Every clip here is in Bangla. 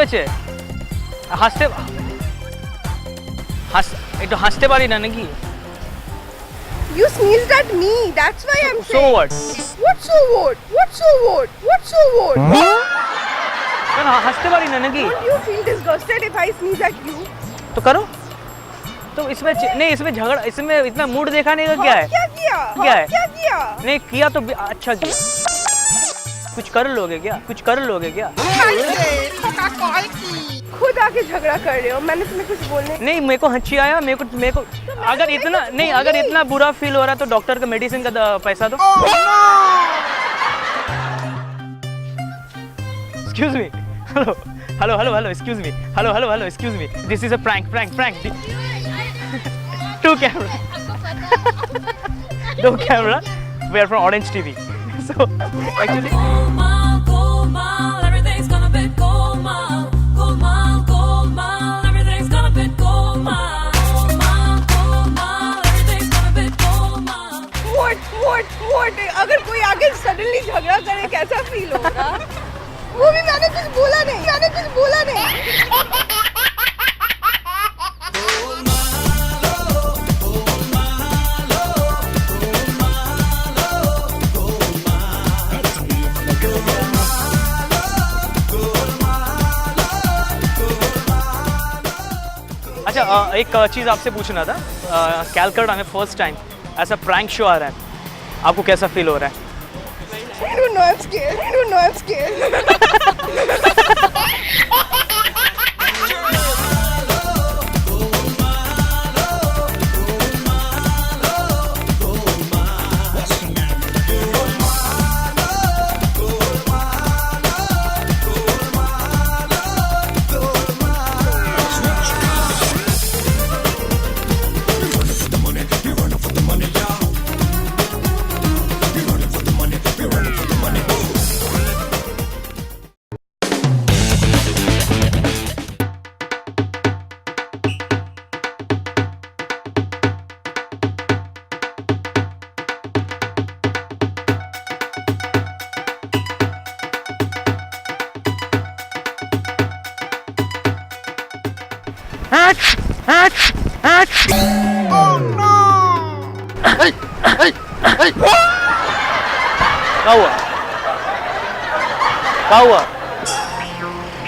হয়েছে? হাসতে একটু হাসতে পারি না নাকি? You sneezed at me. That's why I'm So saying. what? What so what? What so what? What so what? কেন হাসতে পারি না নাকি? Don't you feel disgusted if I sneeze at you? तो करो। तो इसमें नहीं, इसमें झगड़ा, इसमें इतना मूड दिखाने का क्या है? क्या किया? क्या है? क्या किया? नहीं किया तो अच्छा किया। कुछ कर लोगे क्या? कुछ कर लोगे क्या? खुद आके झगड़ा कर रहे हो, मैंने तुम्हें कुछ बोलने नहीं, मेरे को हंसी आया, मेरे को अगर इतना नहीं, अगर इतना बुरा फील हो रहा है तो डॉक्टर का मेडिसिन का पैसा दो। Excuse me. Hello. Excuse me. Hello. Excuse me. This is a prank. Two camera. No camera. We are from Orange TV. So actually. Golmaal, everything's gonna be golmaal. Golmaal, everything's gonna be golmaal. Golmaal, everything's gonna be golmaal. What? अगर कोई आगे सडनली झगड़ा करे कैसा फील होगा? वो भी मैंने कुछ बोला नहीं। अच्छा, एक चीज़ आपसे पूछना था। कैलकाटा में फर्स्ट टाइम ऐसा प्रैंक शो आ रहा है, आपको कैसा फील हो रहा है? I don't know, I'm scared.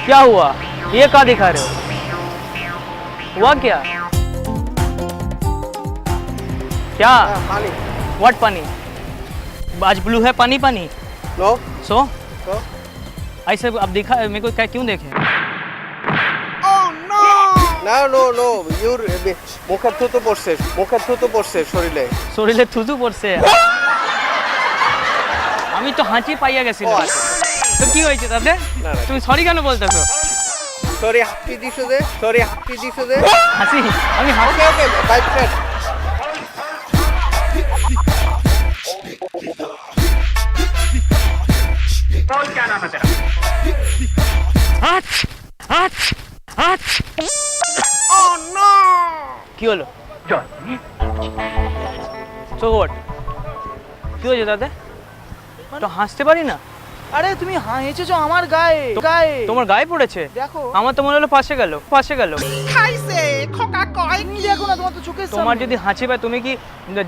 क्या हुआ? ये क्या दिखा रहे हो? हुआ क्या? पानी। व्हाट पानी? आज ब्लू है पानी। नो। सो ऐसे अब दिखा मेरे को, क्या क्यों देखे? नो ইউর মুখে থুতু পড়ছে শরীরে থুতু পড়ছে। আমি তো হাঁচি পাইয়া গেছিলাম। তো কি হয়েছে তাতে? তুমি সরি কেন বলতেছো? সরি হাঁপি দিছো যে হাসি আমি হাসি। Okay bye friend. बोल क्या नाम है तेरा? কি হলো? So what? কি হয়েছে তাতে? তো হাসতে পারি না। আরে তুমি হেঁচেছো আমার গায়ে। তোমার গায়ে পড়েছে? দেখো। আমার তো মনে হলো পাশে গেল। খাইছে খোকা কয় কি দেখো না, তোমার তো চোখের সামনে। তোমার যদি হাঁচি পায় তুমি কি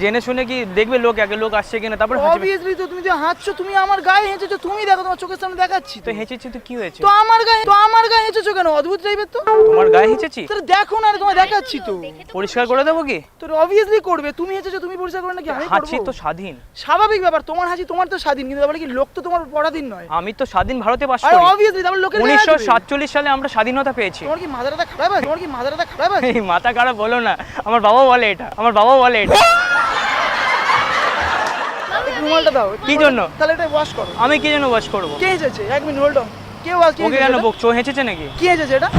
জেনে শুনে কি দেখবে লোক আসছে কিনা তারপর হাঁচি? অবভিয়াসলি তো তুমি যে হাঁচছো, তুমি আমার গায়ে হেঁচেছো, তুমি দেখো তোমার চোখের সামনে দেখাচ্ছি তো হেঁচেছি তো কি হয়েছে? তো আমার গায়ে হেঁচেছো কেন? অদ্ভুত টাইপের তো। তোমার গায়ে হেঁচেছি? তো দেখো না, তোমায় দেখাচ্ছি তো। পরিষ্কার করে দেবো কি? তো অবভিয়াসলি করবে, তুমি হেঁচেছো, তুমি পরিষ্কার করে নাকি আমি করব? হাঁচি তো স্বাধীন, স্বাভাবিক ব্যাপার। তোমার হাঁচি তোমার তো স্বাধীন, কিন্তু ব্যাপারে কি লোক তো তোমার পরাধীন নয়। আমি তো স্বাধীন ভারতে বাস আরে করি। অবভিয়াসলি তাহলে লোকের 1947 সালে আমরা স্বাধীনতা পেয়েছি। তোমার কি মাথাটা খারাপ আছে? এই মাথা খারাপ বলো না, আমার বাবা বলে এটা। রুমালটা দাও। কি জন্য? তাহলে এটা ওয়াশ করো। আমি কি জন্য ওয়াশ করব? কে হেঁচেছে? এক মিনিট হোল্ড অন। কে ওয়াশ? ওকে কেন বকছো? হেঁচেছে নাকি? কি হেঁচেছে এটা?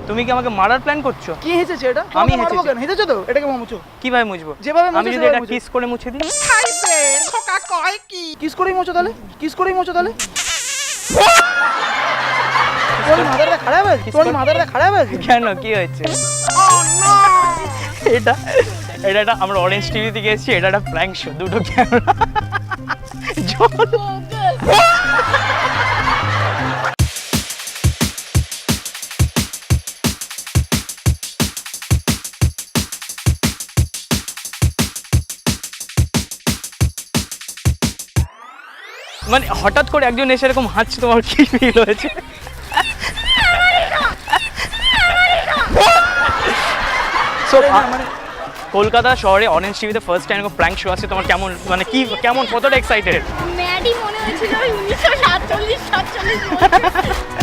তুমি কি আমাকে মারার প্ল্যান করছো? কি হেঁচেছে এটা? আমি মারবো কেন? হেঁচেছো তো, এটাকে মুছো। কিভাবে মুছবো? যেভাবে আমি যদি এটা কিস করে মুছে দিই? খাইছে খোকা কয় কি? কিস করেই মুছো তাহলে। তোমার মাথাটা খারাপ আছে? কেন কি হয়েছে? এটা আমরা অরেঞ্জ টিভি থেকে এসেছি, এটা একটা প্র্যাঙ্ক শো, দুটো ক্যামেরা মানে হঠাৎ করে একজন এসে এরকম হাঁটছে, তোমার কি ফিল হয়েছে? So, কলকাতা শহরে অরেঞ্জ টিভিতে ফার্স্ট টাইম প্র্যাঙ্ক শো আছে, তোমার কেমন, মানে কি কেমন, কতটা এক্সাইটেড? ম্যাডি মনে হয়েছিল 1947